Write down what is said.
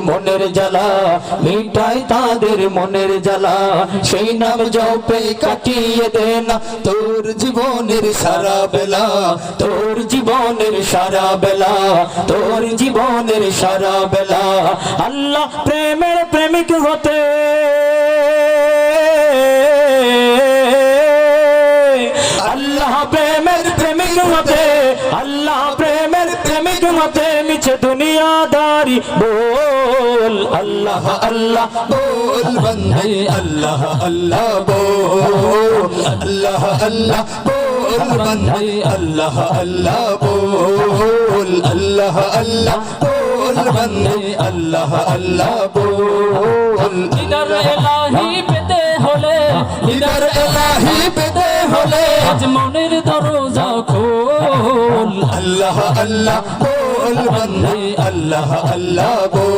মনের জ্বালা মিটাই তাদের মনের জ্বালা সেই নাম জপে কাটিয়ে দে না তোর জীবনের সারা বেলা তোর জীবনের সারা বেলা তোর জীবনের সারা বেলা আল্লাহ প্রেমের প্রেমিক হতে আল্লাহ প্রেমের প্রেমিক হতে আল্লাহ প্রেমের প্রেমিক হতে মিছে দুনিয়াদারি बोल अल्लाह अल्लाह बोल बंदे अल्लाह अल्लाह बोल अल्लाह अल्लाह बोल बंदे अल्लाह अल्लाह बोल अल्लाह अल्लाह बोल बंदे अल्लाह अल्लाह बोल इधर इलाही पेते होले इधर इलाही पेते होले आज मौनेर दरवाजा खोल अल्लाह अल्लाह बोल बंदे अल्लाह अल्लाह बोल